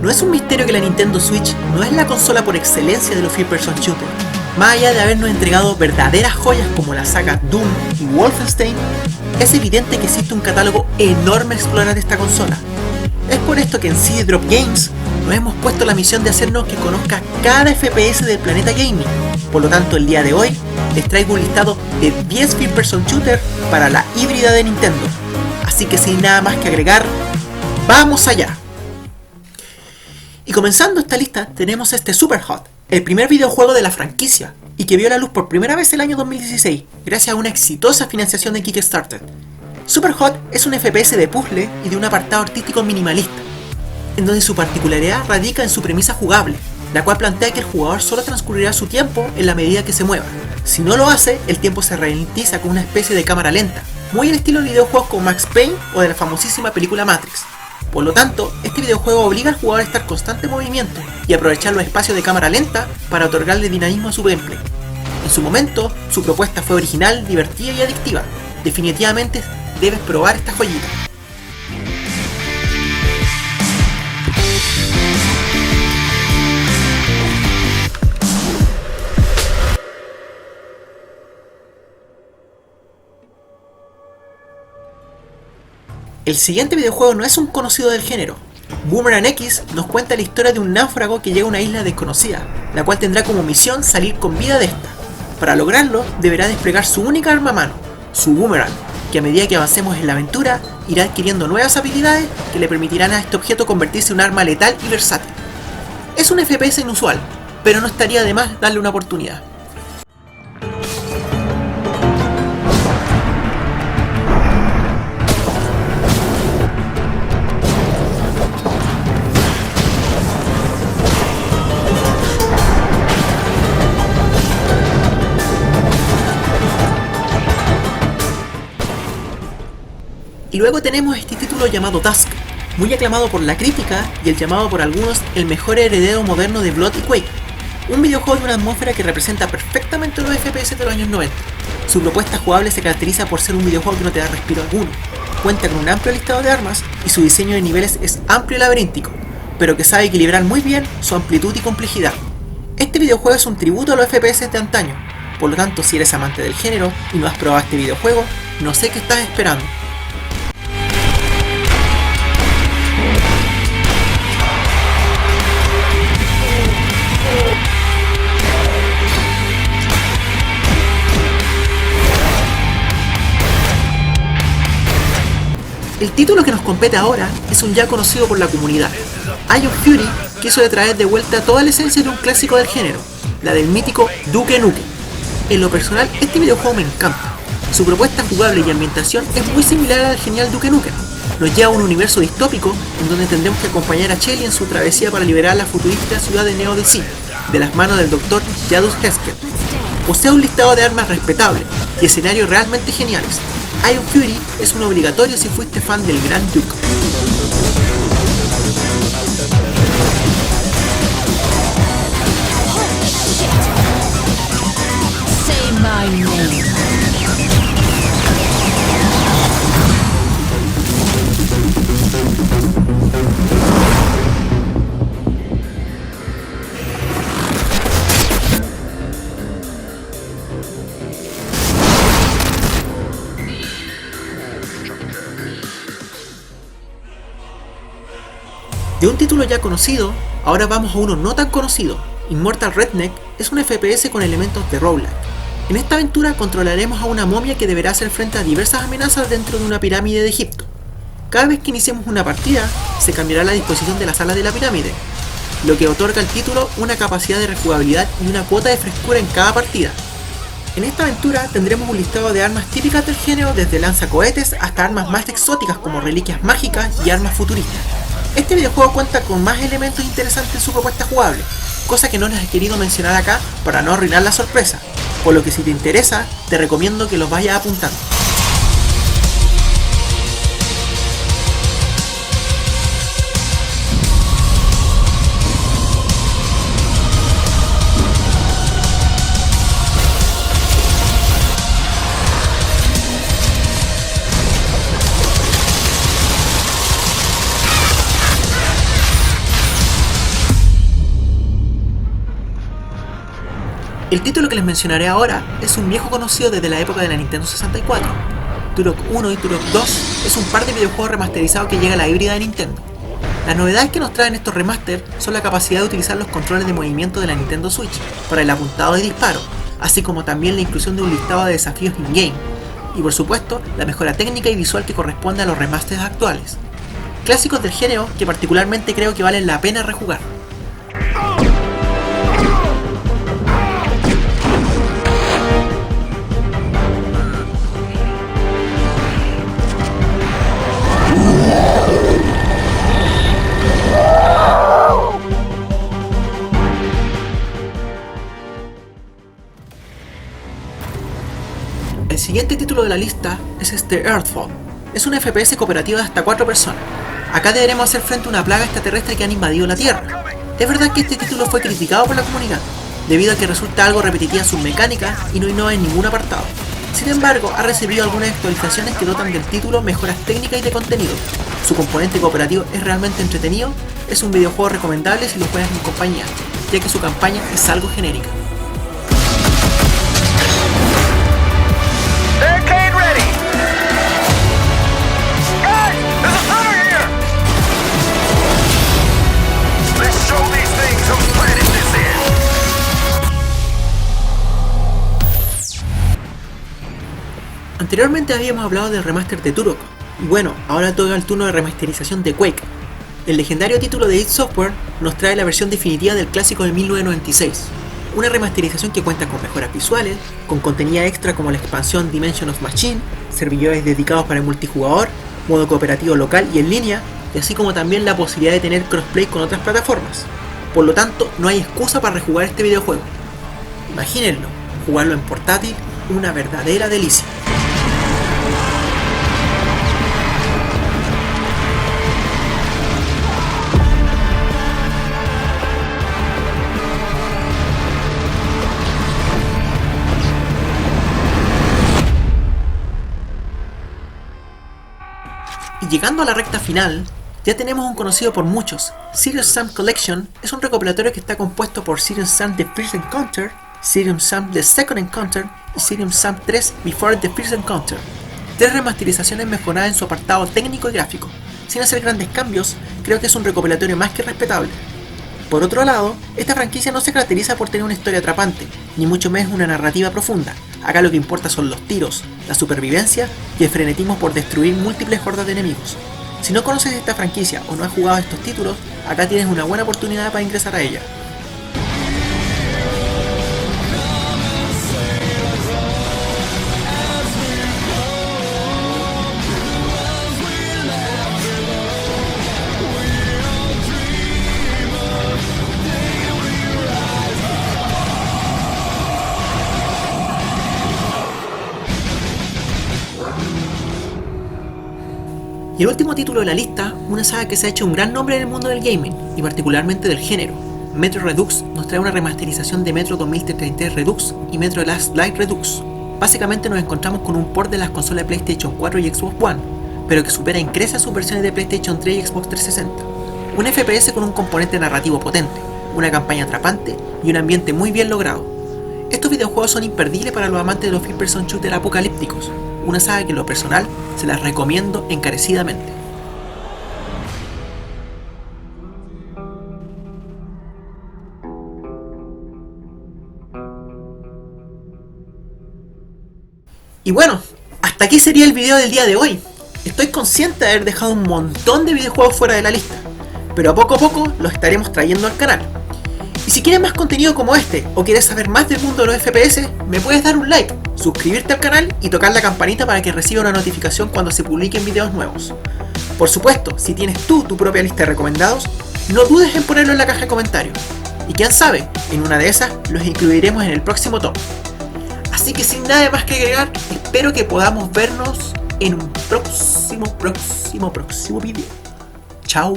No es un misterio que la Nintendo Switch no es la consola por excelencia de los first person shooter. Más allá de habernos entregado verdaderas joyas como la saga Doom y Wolfenstein, es evidente que existe un catálogo enorme a explorar de esta consola. Es por esto que en CD Drop Games nos hemos puesto la misión de hacernos que conozca cada FPS del planeta gaming. Por lo tanto, el día de hoy les traigo un listado de 10 first person shooter para la híbrida de Nintendo. Así que sin nada más que agregar, ¡vamos allá! Y comenzando esta lista tenemos este Superhot, el primer videojuego de la franquicia, y que vio la luz por primera vez el año 2016, gracias a una exitosa financiación de Kickstarter. Superhot es un FPS de puzzle y de un apartado artístico minimalista, en donde su particularidad radica en su premisa jugable, la cual plantea que el jugador solo transcurrirá su tiempo en la medida que se mueva. Si no lo hace, el tiempo se ralentiza con una especie de cámara lenta, muy al estilo de videojuegos como Max Payne o de la famosísima película Matrix. Por lo tanto, este videojuego obliga al jugador a estar en constante movimiento y aprovechar los espacios de cámara lenta para otorgarle dinamismo a su gameplay. En su momento, su propuesta fue original, divertida y adictiva. Definitivamente debes probar esta joyita. El siguiente videojuego no es un conocido del género. Boomerang X nos cuenta la historia de un náufrago que llega a una isla desconocida, la cual tendrá como misión salir con vida de esta. Para lograrlo, deberá desplegar su única arma a mano, su boomerang, que a medida que avancemos en la aventura, irá adquiriendo nuevas habilidades que le permitirán a este objeto convertirse en un arma letal y versátil. Es un FPS inusual, pero no estaría de más darle una oportunidad. Y luego tenemos este título llamado Dusk, muy aclamado por la crítica y el llamado por algunos el mejor heredero moderno de Blood y Quake, un videojuego de una atmósfera que representa perfectamente los FPS de los años 90. Su propuesta jugable se caracteriza por ser un videojuego que no te da respiro alguno, cuenta con un amplio listado de armas y su diseño de niveles es amplio y laberíntico, pero que sabe equilibrar muy bien su amplitud y complejidad. Este videojuego es un tributo a los FPS de antaño, por lo tanto si eres amante del género y no has probado este videojuego, no sé qué estás esperando. El título que nos compete ahora es un ya conocido por la comunidad. Ion Fury quiso traer de vuelta toda la esencia de un clásico del género, la del mítico Duke Nukem. En lo personal, este videojuego me encanta. Su propuesta jugable y ambientación es muy similar al genial Duke Nukem. Nos lleva a un universo distópico en donde tendremos que acompañar a Shelly en su travesía para liberar la futurística ciudad de Neo DC, de las manos del Dr. Jadus Hesketh. Posee un listado de armas respetable y escenarios realmente geniales. Ion Fury es un obligatorio si fuiste fan del Gran Duke. Say my name. De un título ya conocido, ahora vamos a uno no tan conocido. Immortal Redneck es un FPS con elementos de roguelike. En esta aventura controlaremos a una momia que deberá hacer frente a diversas amenazas dentro de una pirámide de Egipto. Cada vez que iniciemos una partida, se cambiará la disposición de las salas de la pirámide, lo que otorga al título una capacidad de rejugabilidad y una cuota de frescura en cada partida. En esta aventura tendremos un listado de armas típicas del género, desde lanzacohetes hasta armas más exóticas como reliquias mágicas y armas futuristas. Este videojuego cuenta con más elementos interesantes en su propuesta jugable, cosa que no les he querido mencionar acá para no arruinar la sorpresa, por lo que si te interesa, te recomiendo que los vayas apuntando. El título que les mencionaré ahora es un viejo conocido desde la época de la Nintendo 64. Turok 1 y Turok 2 es un par de videojuegos remasterizados que llega a la híbrida de Nintendo. Las novedades que nos traen estos remaster son la capacidad de utilizar los controles de movimiento de la Nintendo Switch para el apuntado de disparo, así como también la inclusión de un listado de desafíos in-game, y por supuesto la mejora técnica y visual que corresponde a los remasters actuales. Clásicos del género que particularmente creo que valen la pena rejugar. El siguiente título de la lista es Earthfall. Es un FPS cooperativo de hasta 4 personas. Acá deberemos hacer frente a una plaga extraterrestre que han invadido la Tierra. Es verdad que este título fue criticado por la comunidad, debido a que resulta algo repetitiva en sus mecánicas y no innova en ningún apartado. Sin embargo, ha recibido algunas actualizaciones que dotan del título mejoras técnicas y de contenido. Su componente cooperativo es realmente entretenido, es un videojuego recomendable si lo juegas en compañía, ya que su campaña es algo genérica. Anteriormente habíamos hablado del remaster de Turok, y bueno, ahora toca el turno de remasterización de Quake. El legendario título de id Software nos trae la versión definitiva del clásico de 1996, una remasterización que cuenta con mejoras visuales, con contenido extra como la expansión Dimension of Machine, servidores dedicados para el multijugador, modo cooperativo local y en línea, y así como también la posibilidad de tener crossplay con otras plataformas. Por lo tanto, no hay excusa para rejugar este videojuego. Imagínenlo, jugarlo en portátil, una verdadera delicia. Y llegando a la recta final, ya tenemos un conocido por muchos. Serious Sam Collection es un recopilatorio que está compuesto por Serious Sam The First Encounter, Serious Sam The Second Encounter y Serious Sam 3 Before the First Encounter. 3 remasterizaciones mejoradas en su apartado técnico y gráfico. Sin hacer grandes cambios, creo que es un recopilatorio más que respetable. Por otro lado, esta franquicia no se caracteriza por tener una historia atrapante, ni mucho menos una narrativa profunda. Acá lo que importa son los tiros, la supervivencia y el frenetismo por destruir múltiples hordas de enemigos. Si no conoces esta franquicia o no has jugado estos títulos, acá tienes una buena oportunidad para ingresar a ella. Y el último título de la lista, una saga que se ha hecho un gran nombre en el mundo del gaming, y particularmente del género. Metro Redux nos trae una remasterización de Metro 2033 Redux y Metro Last Light Redux. Básicamente nos encontramos con un port de las consolas de PlayStation 4 y Xbox One, pero que supera en creces sus versiones de PlayStation 3 y Xbox 360. Un FPS con un componente narrativo potente, una campaña atrapante y un ambiente muy bien logrado. Estos videojuegos son imperdibles para los amantes de los first person shooter apocalípticos, una saga que en lo personal se las recomiendo encarecidamente. Y bueno, hasta aquí sería el video del día de hoy. Estoy consciente de haber dejado un montón de videojuegos fuera de la lista, pero a poco los estaremos trayendo al canal. Y si quieres más contenido como este, o quieres saber más del mundo de los FPS, me puedes dar un like, suscribirte al canal y tocar la campanita para que reciba una notificación cuando se publiquen videos nuevos. Por supuesto, si tienes tú tu propia lista de recomendados, no dudes en ponerlo en la caja de comentarios. Y quién sabe, en una de esas los incluiremos en el próximo top. Así que sin nada más que agregar, espero que podamos vernos en un próximo video. Chao.